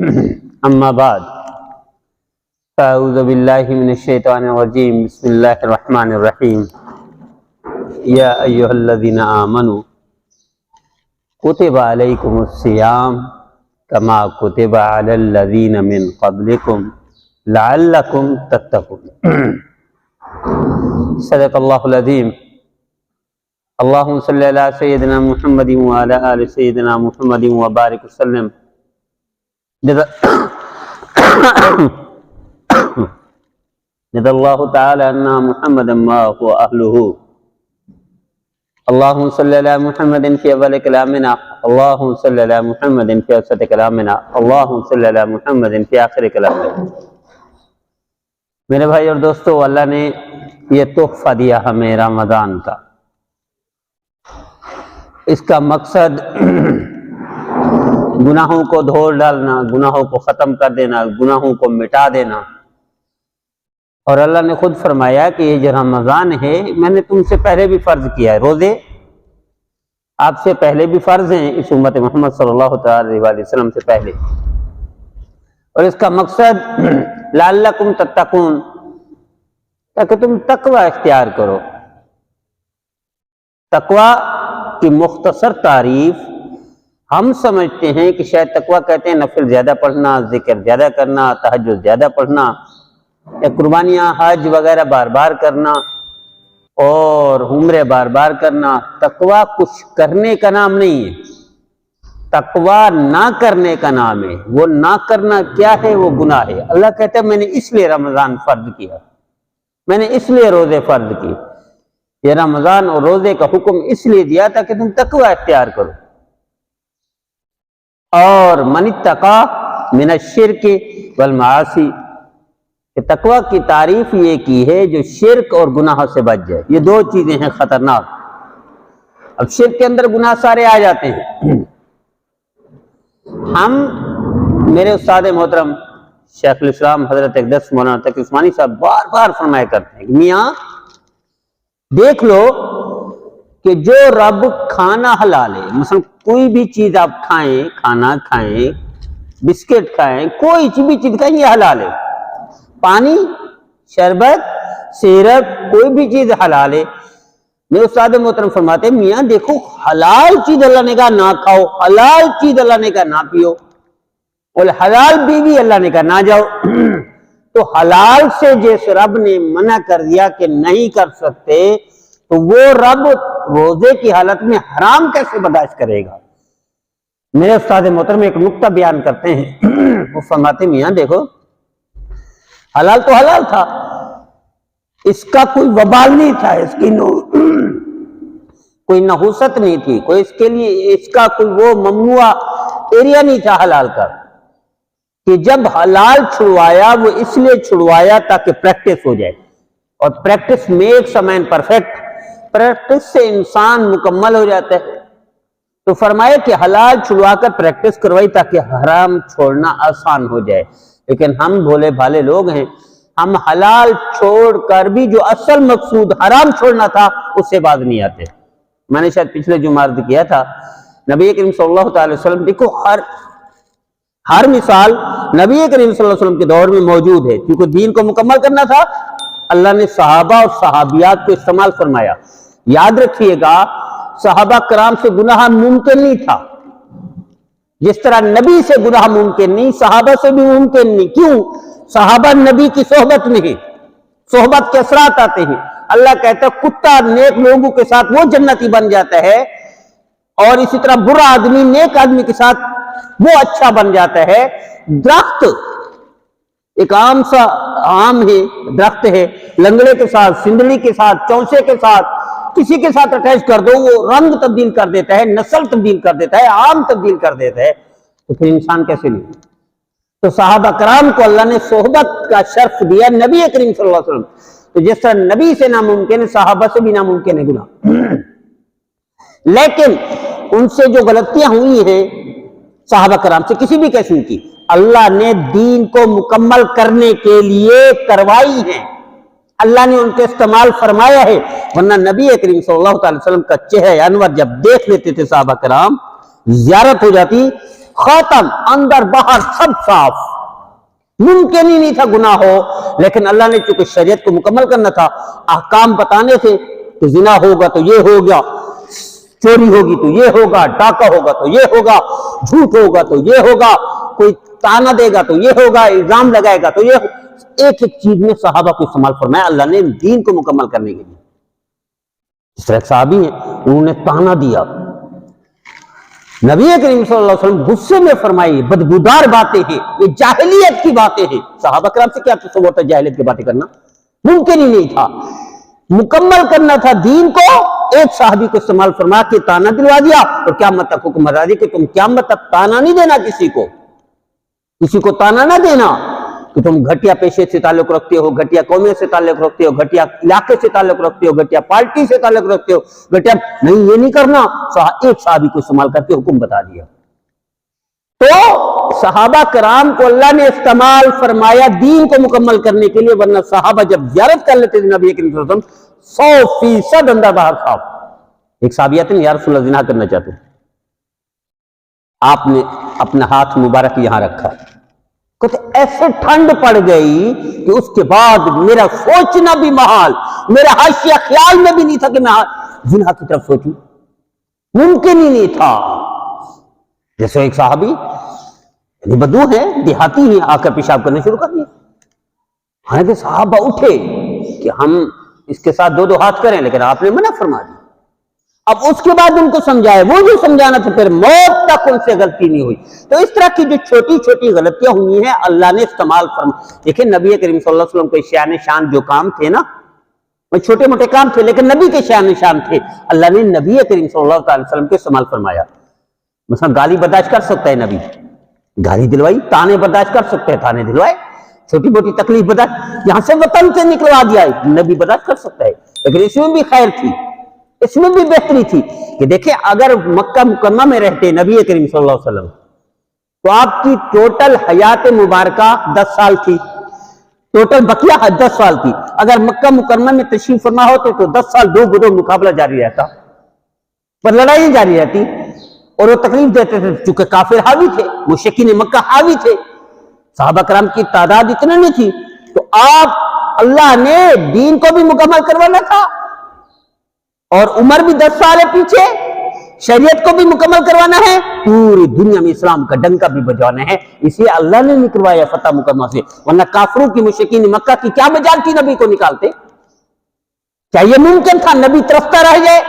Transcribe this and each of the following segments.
اما بعد اعوذ باللہ من الشیطان الرجیم بسم اللہ الرحمن الرحیم یا ایہا الذین آمنوا کتب علیکم الصیام کما کتب علی الذین من قبلکم لعلکم تتقون۔ صدق اللہ العظیم۔ اللہم صلی علی سیدنا محمد وعلی آل سیدنا محمد وبارک وسلم۔ جزا اللہ تعالی عنا محمدا ما هو اہلہ۔ اللہم صلی علی محمد فی اول کلامنا، اللہم صلی علی محمد فی اوسط کلامنا، اللہم صلی علی محمد فی آخر کلامنا۔ میرے بھائی اور دوستو، اللہ نے یہ تحفہ دیا ہمیں رمضان کا۔ اس کا مقصد گناہوں کو دھو ڈالنا، گناہوں کو ختم کر دینا، گناہوں کو مٹا دینا۔ اور اللہ نے خود فرمایا کہ یہ جو رمضان ہے میں نے تم سے پہلے بھی فرض کیا ہے، روزے آپ سے پہلے بھی فرض ہیں، اس امت محمد صلی اللہ تعالی علیہ وسلم سے پہلے۔ اور اس کا مقصد لعلکم تتقون، تاکہ تم تقوی اختیار کرو۔ تقوی کی مختصر تعریف ہم سمجھتے ہیں کہ شاید تقوی کہتے ہیں نفل زیادہ پڑھنا، ذکر زیادہ کرنا، تہجد زیادہ پڑھنا، یا قربانیاں حج وغیرہ بار بار کرنا اور عمرے بار بار کرنا۔ تقوی کچھ کرنے کا نام نہیں ہے، تقوی نہ کرنے کا نام ہے۔ وہ نہ کرنا کیا ہے؟ وہ گناہ ہے۔ اللہ کہتا ہے میں نے اس لیے رمضان فرض کیا، میں نے اس لیے روزے فرض کیے۔ یہ رمضان اور روزے کا حکم اس لیے دیا تھا کہ تم تقوی اختیار کرو۔ اور من اتقی من الشرک والمعاصی، کہ تقوی کی تعریف یہ کی ہے جو شرک اور گناہ سے بچ جائے۔ یہ دو چیزیں ہیں خطرناک۔ اب شرک کے اندر گناہ سارے آ جاتے ہیں۔ ہم میرے استاد محترم شیخ الاسلام حضرت اقدس مولانا تقی عثمانی صاحب بار بار فرمایا کرتے ہیں کہ میاں دیکھ لو کہ جو رب کھانا حلال ہے، مثلا کوئی بھی چیز آپ کھائیں، کھانا کھائیں، بسکٹ کھائیں، کوئی بھی چیز کھائیں، یہ حلال ہے۔ پانی، شربت، سیرپ، کوئی بھی چیز حلال ہے۔ میرے استاد محترم فرماتے ہیں میاں دیکھو حلال چیز اللہ نے کہا نہ کھاؤ، حلال چیز اللہ نے کہا نہ پیو، اور حلال بیوی اللہ نے کہا نہ جاؤ۔ تو حلال سے جس رب نے منع کر دیا کہ نہیں کر سکتے، تو وہ رب روزے کی حالت میں حرام کیسے برداشت کرے گا؟ میرے استاد محترم ایک نقطہ بیان کرتے ہیں، وہ فرماتے میاں دیکھو حلال تو حلال تھا، اس کا کوئی وبال نہیں تھا، اس کی کوئی نحوست نہیں تھی، کوئی اس کے لیے اس کا کوئی وہ ممنوع ایریا نہیں تھا حلال کا، کہ جب حلال چھڑوایا وہ اس لیے چھڑوایا تاکہ پریکٹس ہو جائے، اور practice makes a man perfect, practice سے انسان مکمل ہو جاتا ہے۔ تو فرمایا کہ حلال چھڑوا کر پریکٹس کروائی تاکہ حرام چھوڑنا آسان ہو جائے۔ لیکن ہم بھولے بھالے لوگ ہیں، ہم حلال چھوڑ کر بھی جو اصل مقصود حرام چھوڑنا تھا اس سے باز نہیں آتے۔ میں نے شاید پچھلے جمعہ عرض کیا تھا، نبی کریم صلی اللہ تعالی وسلم دیکھو ہر مثال نبی کریم صلی اللہ علیہ وسلم کے دور میں موجود ہے، کیونکہ دین کو مکمل کرنا تھا۔ اللہ نے صحابہ اور صحابیات کو استعمال فرمایا۔ یاد رکھیے گا صحابہ کرام سے گناہ ممکن نہیں تھا، جس طرح نبی سے گناہ ممکن نہیں، صحابہ سے بھی ممکن نہیں۔ کیوں؟ صحابہ نبی کی صحبت میں ہیں، صحبت کے اثرات آتے ہیں۔ اللہ کہتا ہے کتا نیک لوگوں کے ساتھ وہ جنتی بن جاتا ہے، اور اسی طرح برا آدمی نیک آدمی کے ساتھ وہ اچھا بن جاتا ہے۔ درخت ایک عام سا عام ہے، درخت ہے، لنگڑے کے ساتھ، سندڑی کے ساتھ، چونسے کے ساتھ، کسی کے ساتھ اٹیچ کر دو، وہ رنگ تبدیل کر دیتا ہے، نسل تبدیل کر دیتا ہے، عام تبدیل کر دیتا ہے، تو پھر انسان کیسے نہیں؟ تو صحابہ کرام کو اللہ نے صحبت کا شرف دیا نبی کریم صلی اللہ علیہ وسلم۔ تو جس طرح نبی سے ناممکن ہے، صحابہ سے بھی ناممکن ہے گناہ۔ لیکن ان سے جو غلطیاں ہوئی ہیں صحابہ کرام سے کسی بھی قسم کی، اللہ نے دین کو مکمل کرنے کے لیے کروائی ہیں، اللہ نے ان کے استعمال فرمایا ہے۔ ورنہ نبی کریم صلی اللہ علیہ وسلم کا چہرہ انور جب دیکھ لیتے تھے صحابہ کرام، زیارت ہو جاتی خاتم، اندر باہر سب صاف، ممکن ہی نہیں تھا گناہ ہو، لیکن اللہ نے چونکہ شریعت کو مکمل کرنا تھا، احکام بتانے تھے کہ زنا ہوگا تو یہ ہوگا، چوری ہوگی تو یہ ہوگا، ڈاکہ ہوگا تو یہ ہوگا، جھوٹ ہوگا تو یہ ہوگا، کوئی تانا دے گا تو یہ ہوگا، الزام لگائے گا تو یہ ہوگا۔ ایک ایک چیز میں صحابہ کو استعمال فرمایا اللہ نے دین کو مکمل کرنے کے لیے۔ اس طرح ایک صحابی ہیں، انہوں نے تانا دیا، نبی کریم صلی اللہ علیہ وسلم غصے میں فرمائی بدبودار باتیں ہیں، یہ جاہلیت کی باتیں ہیں۔ صحابہ کرام سے کیا تصور تھا جاہلیت کی باتیں کرنا؟ ممکن ہی نہیں تھا، مکمل کرنا تھا دین کو۔ ایک صحابی کو استعمال فرما کے تانا دلوا دیا اور قیامت تک حکم ہٹا دیا کہ تم قیامت تک تانا نہیں دینا، کسی کو تانا نہ دینا کہ تم گھٹیا پیشے سے تعلق رکھتے ہو، گھٹیا قومیں سے تعلق رکھتے ہو، گھٹیا علاقے سے تعلق رکھتے ہو، گھٹیا پارٹی سے تعلق رکھتے ہو، گھٹیا نہیں، یہ نہیں کرنا۔ ایک صحابی کو استعمال کر کے حکم بتا دیا۔ تو صحابہ کرام کو اللہ نے استعمال فرمایا دین کو مکمل کرنے کے لیے، ورنہ صحابہ جب زیارت کر لیتے تھے نبی کریم صلی اللہ علیہ وسلم 100% اندر باہر صاف۔ ایک صحابی آتے ہیں، یا رسول اللہ زنا کرنا چاہتے ہیں، آپ نے اپنا ہاتھ مبارک یہاں رکھا، کہتے ایسے ٹھنڈ پڑ گئی کہ اس کے بعد میرا سوچنا بھی محال، میرا حاشیہ خیال میں بھی نہیں تھا کہ میں زنا کی طرف سوچوں، ممکن ہی نہیں تھا۔ جیسے ایک صحابی یعنی بدو ہیں، دیہاتی ہیں، آ کر پیشاب کرنے شروع کر دیا، حالانکہ صحابہ اٹھے کہ ہم اس کے ساتھ دو ہاتھ کریں، لیکن آپ نے منع فرما دی۔ اب اس کے بعد ان کو سمجھائے، وہ جو سمجھانا تھا، پھر موت تک ان سے غلطی نہیں ہوئی۔ تو اس طرح کی جو چھوٹی چھوٹی غلطیاں ہوئی ہیں اللہ نے استعمال فرما۔ دیکھیں نبی کریم صلی اللہ علیہ وسلم کے شان شان جو کام تھے نا، وہ چھوٹے موٹے کام تھے، لیکن نبی کے شان شان تھے، اللہ نے نبی کریم صلی اللہ علیہ وسلم کے استعمال فرمایا۔ مثلا گالی برداشت کر سکتا ہے نبی، گالی دلوائی، تانے برداشت کر سکتے ہیں، تانے دلوائے، چھوٹی موٹی تکلیف برداشت، یہاں سے وطن سے نکلوا دیا ہے، نبی برداشت کر سکتا ہے۔ لیکن اس میں بھی خیر تھی، اس میں بھی بہتری تھی کہ دیکھیں اگر مکہ مکرمہ میں رہتے نبی کریم صلی اللہ علیہ وسلم تو آپ کی ٹوٹل حیات مبارکہ 10 سال تھی، ٹوٹل بقیہ 10 سال تھی۔ اگر مکہ مکرمہ میں تشریف فرما ہوتے تو 10 سال دو گروہ مقابلہ جاری رہتا، پر لڑائی جاری رہتی، اور وہ تکلیف دیتے تھے چونکہ کافر حاوی تھے، مشرکین مکہ حاوی تھے، صحابہ کرام کی تعداد اتنا نہیں تھی، تو آپ اللہ نے دین کو بھی مکمل کروانا تھا، اور عمر بھی 10 سال ہے پیچھے، شریعت کو بھی مکمل کروانا ہے، پوری دنیا میں اسلام کا ڈنکا بھی بجانا ہے، اس لیے اللہ نے نکلوایا فتح مکرمہ سے، ورنہ کافروں کی مشرکین مکہ کی کیا مجال تھی نبی کو نکالتے؟ کیا یہ ممکن تھا نبی ترستا رہ جائے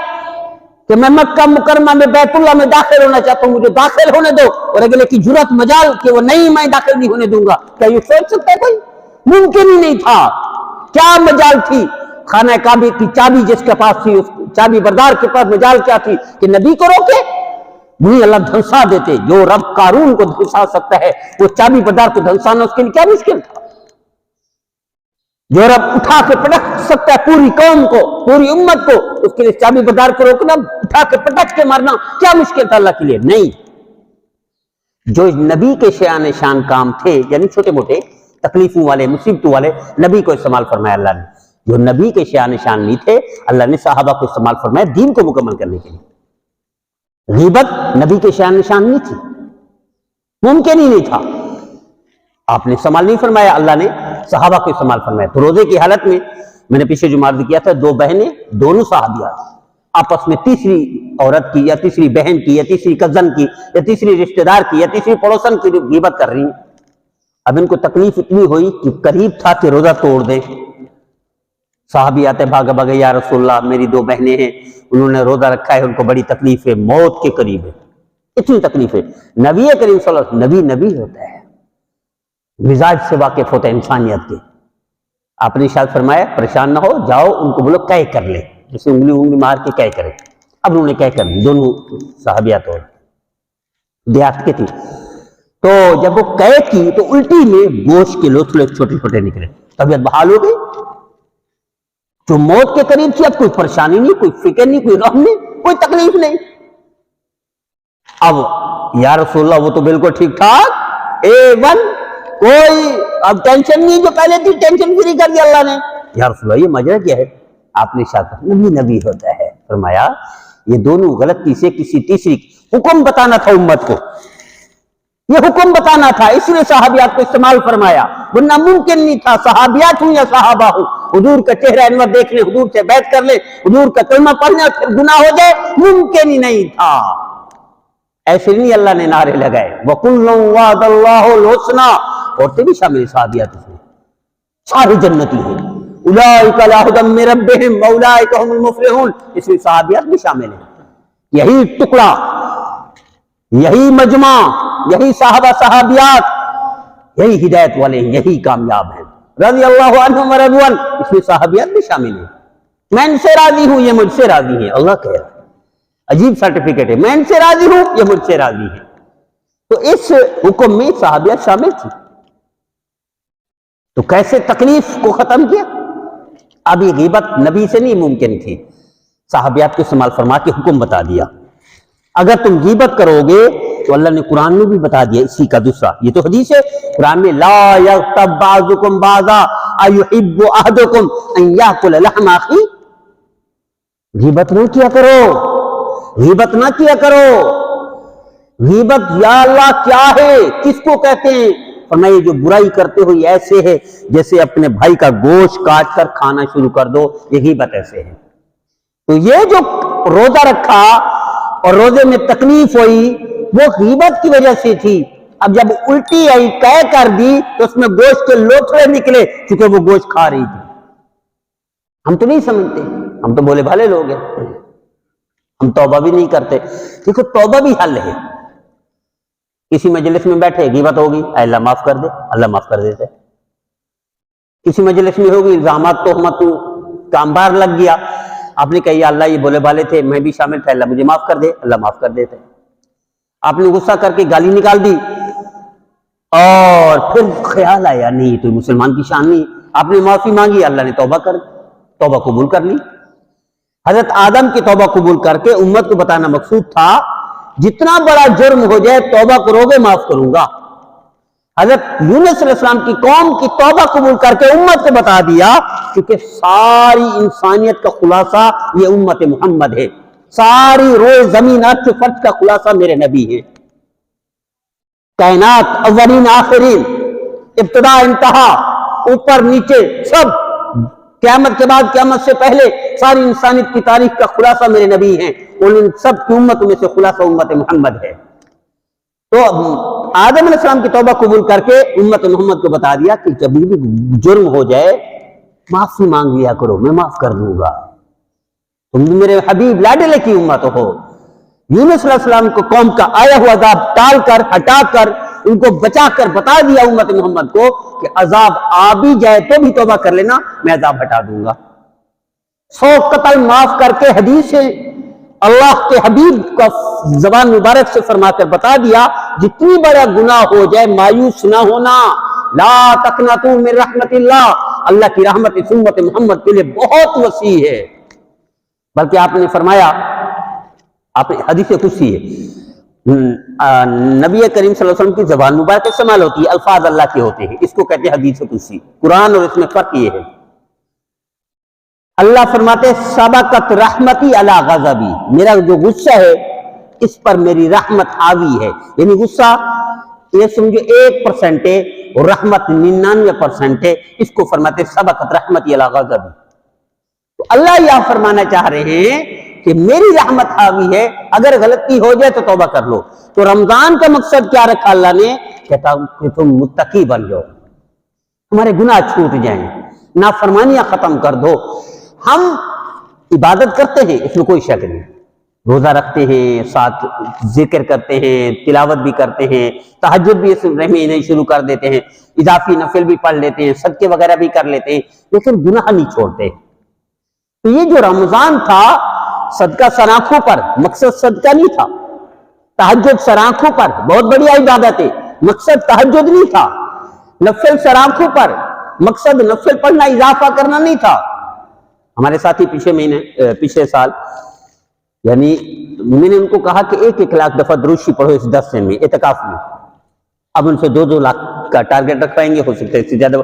کہ میں مکہ مکرمہ میں بیت اللہ میں داخل ہونا چاہتا ہوں، مجھے داخل ہونے دو، اور اگلے کی جرات مجال کہ وہ نہیں میں داخل نہیں ہونے دوں گا؟ کیا یہ سوچ سکتا ہے کوئی؟ ممکن ہی نہیں تھا۔ کیا مجال تھی؟ خانہ کعبہ کی چابی جس کے پاس تھی، اس چابی بردار کے پاس مجال کیا تھی کہ نبی کو روکے؟ نہیں، اللہ دھنسا دیتے۔ جو رب قارون کو دھنسا سکتا ہے وہ چابی بردار کو دھنسانا اس کے لیے کیا مشکل تھا؟ جو رب اٹھا کے پٹک سکتا ہے پوری قوم کو، پوری امت کو، اس کے لیے چابی بردار کو روکنا، اٹھا کے پٹک کے مارنا کیا مشکل تھا اللہ کے لیے؟ نہیں۔ جو نبی کے شان شان کام تھے، یعنی چھوٹے موٹے تکلیفوں والے، مصیبتوں والے، نبی کو استعمال فرمایا اللہ نے۔ جو نبی کے شان شان نہیں تھے، اللہ نے صحابہ کو استعمال فرمایا دین کو مکمل کرنے کے لیے۔ غیبت نبی کے شان شان نہیں تھی، ممکن ہی نہیں تھا، آپ نے استعمال نہیں فرمایا، اللہ نے صحابہ کو استعمال فرمایا۔ تو روزے کی حالت میں نے پیچھے جو عرض کیا تھا، دو بہنیں، دونوں صحابیات آپس میں تیسری عورت کی یا تیسری بہن کی یا تیسری کزن کی یا تیسری رشتہ دار کی یا تیسری پڑوسن کی غیبت کر رہی ہیں۔ اب ان کو تکلیف اتنی ہوئی کہ قریب تھا کہ روزہ توڑ دے۔ صحابی آتے بھاگا بھاگے، یا رسول اللہ میری دو بہنیں ہیں، انہوں نے روزہ رکھا ہے، ان کو بڑی تکلیف ہے، موت کے قریب ہے، اتنی تکلیف ہے۔ نبی کریم صلی اللہ علیہ وسلم نبی ہوتا ہے، مزاج سے واقف ہوتا ہے انسانیت کے۔ آپ نے ارشاد فرمایا پریشان نہ ہو، جاؤ ان کو بولو قے کر لے، جیسے انگلی مار کے قے کرے۔ اب انہوں نے قے کر لی، دونوں صحابیات اور دیہات کے تھی۔ تو جب وہ قے کی تو الٹی میں گوشت کے لوتھڑے چھوٹے چھوٹے نکلے، طبیعت بحال ہو گئی۔ جو موت کے قریب تھی، اب کوئی پریشانی نہیں، کوئی فکر نہیں، کوئی غم نہیں، کوئی تکلیف نہیں۔ اب یا رسول اللہ وہ تو بالکل ٹھیک ٹھاک A1، کوئی اب ٹینشن نہیں، جو پہلے تھی ٹینشن فری کر دیا اللہ نے۔ یا رسول اللہ یہ ماجرا کیا ہے؟ آپ نے ارشاد نبی ہوتا ہے۔ فرمایا یہ دونوں غلطی سے کسی تیسری حکم بتانا تھا امت کو، یہ حکم بتانا تھا، اس لیے صحابیات کو استعمال فرمایا، ورنہ ممکن نہیں تھا صحابیات ہوں یا صحابہ ہوں حضور کا چہرہ انور دیکھ لیں، حضور سے بیعت کر لیں، حضور کا کلمہ پڑھ لیں اور پھر گناہ ہو جائے، ممکن ہی نہیں تھا۔ ایسے نہیں اللہ نے نعرے لگائے وَكُلًّا وَعَدَ اللَّهُ الْحُسْنَىٰ، عورتیں بھی شامل صحابیات اس میں، سارے جنتی ہیں، اولئک علی ھدی من ربہم واولئک ھم المفلحون، اس میں صحابیات بھی شامل ہیں۔ یہی ٹکڑا، یہی مجمع، یہی صحابہ صحابیات، یہی ہدایت والے ہیں، یہی کامیاب ہیں، رضی اللہ عنہم ورضوا عنہ، اس میں صحابیات بھی شامل ہیں۔ میں ان سے راضی ہوں، یہ مجھ سے راضی ہیں، اللہ کہہ رہا ہے، عجیب سرٹیفکیٹ ہے، میں ان سے راضی ہوں، یہ مجھ سے راضی ہیں۔ تو اس حکم میں صحابیات شامل تھی۔ تو کیسے تکلیف کو ختم کیا؟ اب یہ غیبت نبی سے نہیں ممکن تھی، صحابیات کو استعمال فرما کے حکم بتا دیا۔ اگر تم غیبت کرو گے تو اللہ نے قرآن میں بھی بتا دیا اسی کا دوسرا، یہ تو حدیث ہے قرآن میں، لا یغتب بعضکم بعضا ایحب احدکم ان یاکل لحم اخیہ، غیبت نہ کیا کرو، غیبت نہ کیا کرو۔ غیبت یا اللہ کیا ہے، کس کو کہتے ہیں؟ فرمایا جو برائی کرتے ہو یہ ایسے ہے جیسے اپنے بھائی کا گوشت کاٹ کر کھانا شروع کر دو، یہ غیبت ایسے ہے۔ تو یہ جو روزہ رکھا اور روزے میں تکلیف ہوئی وہ غیبت کی وجہ سے تھی۔ اب جب الٹی آئی، قے کر دی، تو اس میں گوشت کے لوتھڑے نکلے، چونکہ وہ گوشت کھا رہی تھی۔ ہم تو نہیں سمجھتے، ہم تو بولے بھالے لوگ ہیں، ہم توبہ بھی نہیں کرتے۔ دیکھو توبہ بھی حل ہے۔ کسی مجلس میں بیٹھے، غیبت ہوگی، اے اللہ معاف کر دے، اللہ معاف کر دیتے۔ کسی مجلس میں ہوگی، الزامات تہمت کا انبار لگ گیا، آپ نے کہا یا اللہ یہ بولے بالے تھے، میں بھی شامل تھا، اللہ مجھے معاف کر دے، اللہ معاف کر دیتے۔ آپ نے غصہ کر کے گالی نکال دی اور پھر خیال آیا نہیں تو مسلمان کی شان نہیں، آپ نے معافی مانگی، اللہ نے توبہ قبول کر لی۔ حضرت آدم کی توبہ قبول کر کے امت کو بتانا مقصود تھا جتنا بڑا جرم ہو جائے توبہ کرو گے معاف کروں گا۔ حضرت یونس علیہ السلام کی قوم کی توبہ قبول کر کے امت کو بتا دیا، کیونکہ ساری انسانیت کا خلاصہ یہ امت محمد ہے، ساری روئے زمین ارض فرش کا خلاصہ میرے نبی ہے۔ کائنات اولین آخرین، ابتدا انتہا، اوپر نیچے سب، قیامت کے بعد قیامت سے پہلے ساری انسانیت کی تاریخ کا خلاصہ میرے نبی ہیں، ان سب کی امتوں میں سے خلاصہ امت محمد ہے۔ تو آدم علیہ السلام کی توبہ قبول کر کے امت محمد کو بتا دیا کہ جب بھی جرم ہو جائے معافی مانگ لیا کرو، میں معاف کر دوں گا، تم میرے حبیب لاڈلے کی امت ہو۔ یونس علیہ السلام کو قوم کا آیا ہوا عذاب ٹال کر، ہٹا کر، ان کو بچا کر بتا دیا امت محمد کو کہ عذاب آ بھی جائے تو بھی توبہ کر لینا، میں عذاب ہٹا دوں گا۔ 100 قتل معاف کر کے حدیث سے اللہ کے حبیب کا زبان مبارک سے فرما کر بتا دیا جتنی بڑا گناہ ہو جائے مایوس نہ ہونا، لا تقنطوا من رحمت اللہ کی رحمت اس امت محمد کے لیے بہت وسیع ہے۔ بلکہ آپ نے فرمایا، آپ حدیث قدسی ہے، نبی کریم صلی اللہ علیہ وسلم کی زبان مبارک استعمال ہوتی ہے، الفاظ اللہ کے ہوتے ہیں، اس کو کہتے ہیں حدیث قدسی۔ قرآن اور اس میں فرق یہ ہے، اللہ فرماتے سبقت رحمتی علی غضبی، میرا جو غصہ ہے اس پر میری رحمت حاوی ہے، یعنی غصہ یہ سمجھو 1% ہے اور رحمت 99% ہے، اس کو فرماتے سبقت رحمتی علی غضبی۔ تو اللہ یہ فرمانا چاہ رہے ہیں کہ میری رحمت حاوی ہے، اگر غلطی ہو جائے تو توبہ کر لو۔ تو رمضان کا مقصد کیا رکھا اللہ نے؟ کہتا کہ تم متقی بن جاؤ، تمہارے گناہ چھوٹ جائیں، نافرمانیاں ختم کر دو۔ ہم عبادت کرتے ہیں، اس میں کوئی شک نہیں، روزہ رکھتے ہیں، ساتھ ذکر کرتے ہیں، تلاوت بھی کرتے ہیں، تہجد بھی اس رحمی نہیں شروع کر دیتے ہیں، اضافی نفل بھی پڑھ لیتے ہیں، صدقے وغیرہ بھی کر لیتے ہیں، لیکن گناہ نہیں چھوڑتے۔ تو یہ جو رمضان تھا صدقہ سر آنکھوں پر، مقصد صدقہ نہیں تھا، تہجد سر آنکھوں پر بہت بڑی عبادت ہے، مقصد تہجد نہیں تھا، نفل سر آنکھوں پر، مقصد نفل پڑھنا اضافہ کرنا نہیں تھا۔ ہمارے ساتھی پچھلے سال یعنی میں نے ان کو کہا کہ 1 لاکھ دفعہ درود شریف پڑھو اس 10 دن میں اعتکاف میں، اب ان سے 2 لاکھ کا ٹارگٹ رکھ پائیں گے، ہو سکتا ہے اس سے زیادہ،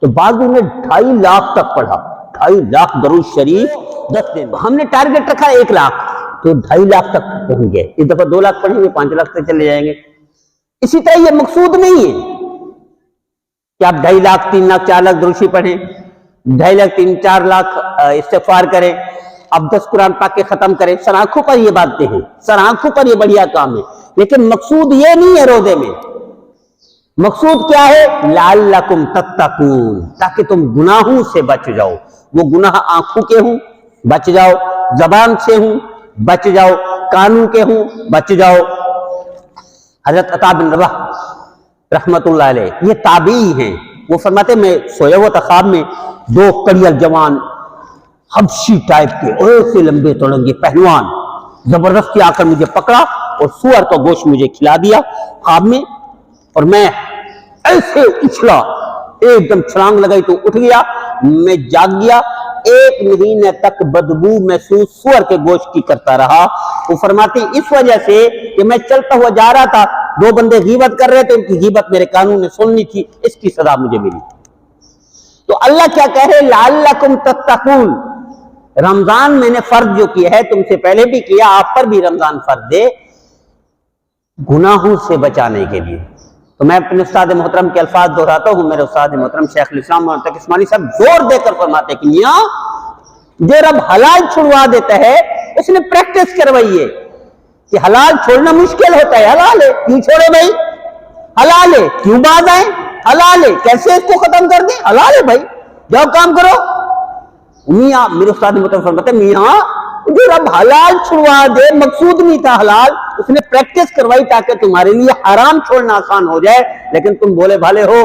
تو بعض نے 2.5 لاکھ تک پڑھا، 2.5 لاکھ درود شریف 10 دن۔ ہم نے ٹارگٹ رکھا 1 لاکھ، تو 2.5 لاکھ تک پہنچ گئے، اس دفعہ 2 لاکھ پڑھیں گے، 5 لاکھ تک چلے جائیں گے۔ اسی طرح یہ مقصود نہیں ہے کہ آپ 2.5 لاکھ 3 لاکھ 4 لاکھ درود شریف پڑھیں، 2.5 لاکھ 3 4 لاکھ استغفار کریں، اب 10 قرآن پاک کے ختم کریں. سر آنکھوں پر یہ باتیں ہیں، سر آنکھوں پر یہ بڑھیا کام ہے، لیکن مقصود یہ نہیں ہے روزے میں. مقصود کیا ہے؟ لعلکم تتقون، تاکہ تم گناہوں سے بچ جاؤ. وہ گناہ آنکھوں کے ہوں بچ جاؤ، زبان سے ہوں بچ جاؤ، کانوں کے ہوں بچ جاؤ. حضرت عطا بن رباح رحمت اللہ علیہ یہ تابعی ہیں، وہ فرماتے میں سویا ہوا تھا، خواب میں 2 کڑیل جوان حبشی ٹائپ کے ایسے لمبے تڑنگے پہلوان زبردستی آ کر مجھے پکڑا اور سور کا گوشت مجھے کھلا دیا خواب میں، اور میں ایسے اچھلا، ایک دم چھلانگ لگائی تو اٹھ گیا. میں جاگ گیا، 1 مہینے تک بدبو محسوس سور کے گوشت کی کرتا رہا. وہ فرماتی اس وجہ سے کہ میں چلتا ہوا جا رہا تھا، 2 بندے غیبت کر رہے تھے، ان کی غیبت میرے کانوں نے سننی تھی، اس کی سزا مجھے ملی. تو اللہ کیا کہہ رہے؟ لعلکم تتقون. رمضان میں نے فرض جو کیا ہے تم سے پہلے بھی کیا، آپ پر بھی رمضان فرض ہے گناہوں سے بچانے کے لیے. تو میں اپنے استاد محترم کے الفاظ دہراتا ہوں. میرے استاد محترم شیخ الاسلام مولانا تقی عثمانی صاحب زور دے کر فرماتے کہ میاں جو رب حلال چھڑوا دیتا ہے اس نے پریکٹس کروائی ہے کہ حلال چھوڑنا مشکل ہوتا ہے. حلال ہے کیوں چھوڑے بھائی؟ حلال ہے کیوں باز آئیں؟ حلال ہے کیسے اس کو ختم کر دیں؟ حلال ہے بھائی، جاؤ کام کرو. میاں میرے استاد محترم فرماتے میاں جو رب حلال چھڑوا دے مقصود نہیں تھا حلال، اس نے پریکٹس کروائی تاکہ تمہارے لیے حرام چھوڑنا آسان ہو جائے. لیکن تم بولے بھالے ہو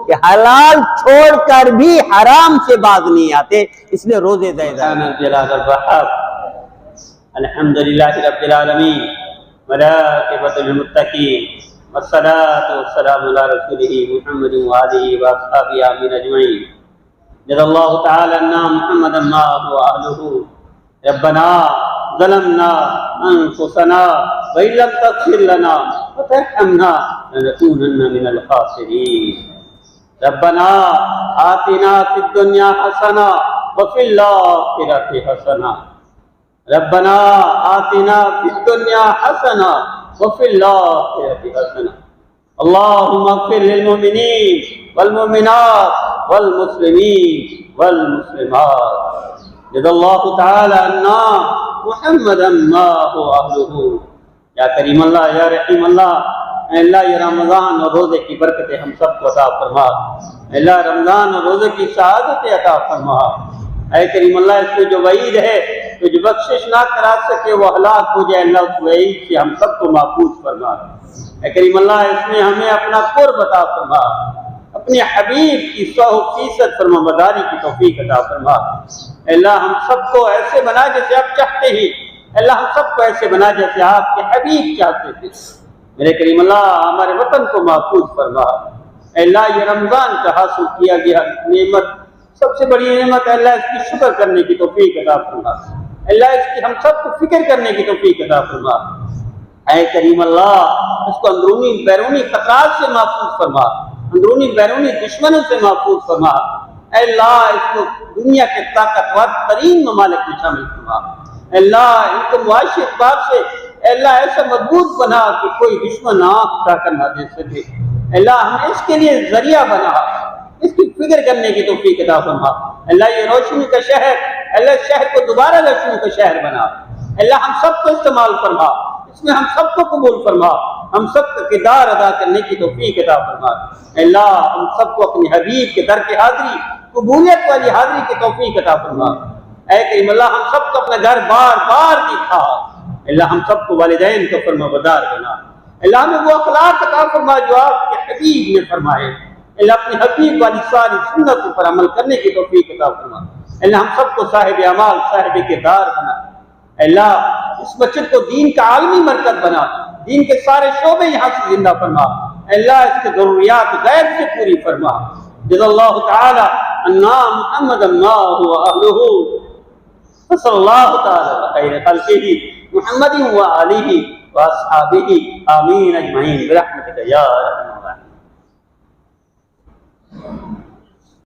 کہ حلال چھوڑ کر بھی حرام سے باز نہیں آتے، اس لیے روزے زیادہ. الحمدللہ رب العالمین والعاقبۃ للمتقین والصلاۃ والسلام علی رسولہ محمد وآلہ واصحابہ آمین اجمعین. جزا اللہ تعالی عنا محمدا ما هو اہلہ. ربنا ظلمنا انفسنا وان لم تغفر لنا وترحمنا لنكونن من الخاسرین. ربنا آتنا فی الدنیا حسنہ وفی الآخرۃ حسنہ. ربنا آتنا فی الدنیا حسنہ وفی الآخرۃ حسنہ. اللہم اغفر للمؤمنین والمؤمنات والمسلمین والمسلمات. جزا اللہ تعالی عنا محمدا ما هو اہلہ. یا کریم اللہ، یا رحیم اللہ، اے اللہ یہ رمضان اور روزے کی برکتیں ہم سب کو عطا فرما. اے اللہ رمضان اور روزے کی سعادت عطا فرما. اے کریم اللہ اس میں جو وعید ہے تو جو بخشش نہ کرا سکے وہ ہلاک ہو جائے، اللہ اس وعید سے ہم سب کو محفوظ فرما. اے کریم اللہ اس میں ہمیں اپنا قرب عطا فرما، اپنے حبیب کی 100% فرما برداری کی توفیق عطا فرما. اے اللہ ہم سب کو ایسے بنا جیسے آپ چاہتے ہیں. اللہ ہم سب کو ایسے بنا جیسے آپ کے حبیب چاہتے تھے. میرے کریم اللہ ہمارے وطن کو محفوظ فرما. اے اللہ یہ رمضان کا حاصل کیا گیا نعمت سب سے بڑی نعمت ہے، اللہ اس کی شکر کرنے کی توفیق عطا فرما. اللہ اس کی ہم سب کو فکر کرنے کی توفیق عطا فرما. اے کریم اللہ اس کو اندرونی بیرونی خطرات سے محفوظ فرما، اندرونی بیرونی دشمنوں سے محفوظ فرما. اے اللہ اس کو دنیا کے طاقتور ترین ممالک میں شامل فرما. اے اللہ ان کو معاشی اعتبار سے اے اللہ ایسا مضبوط بنا کہ کوئی دشمن آنکھ اٹھا کر نہ دے سکے. اے اللہ ہمیں اس کے لیے ذریعہ بنا، اس کی فکر کرنے کی توفیق عطا فرما. اے اللہ یہ روشنی کا شہر، اے اللہ اس شہر کو دوبارہ روشنی کا شہر بنا. اے اللہ ہم سب کو استعمال فرما، اس میں ہم سب کو قبول فرما، ہم سب کا کردار ادا کرنے کی توفیق عطا فرما. اے اللہ ہم سب کو اپنے حبیب کے در کی حاضری، قبولیت والی حاضری کی توفیق عطا فرما. اے کریم اللہ ہم سب کو اپنا گھر بار بار دکھا. اللہ ہم سب کو والدین کو فرما بردار بنا. اللہ ہمیں وہ اخلاق عطا فرما جو آپ کے حبیب نے فرمائے. اللہ اپنے حبیب والی ساری سنتوں پر عمل کرنے کی توفیق عطا فرما. اللہ ہم سب کو صاحب اعمال، صاحب کردار بنا. اللہ اس مسجد کو دین کا عالمی مرکز بنا، دین کے سارے شعبے یہاں سے زندہ فرما. اللہ اس کے ضروریات غیر سے پوری فرما. جزا اللہ تعالی عنا محمد ما هو اہلہ. صلی اللہ تعالی خیر خلقہ محمد و آلہ و اصحابہ آمین اجمعین برحمتک یا ارحم الراحمین.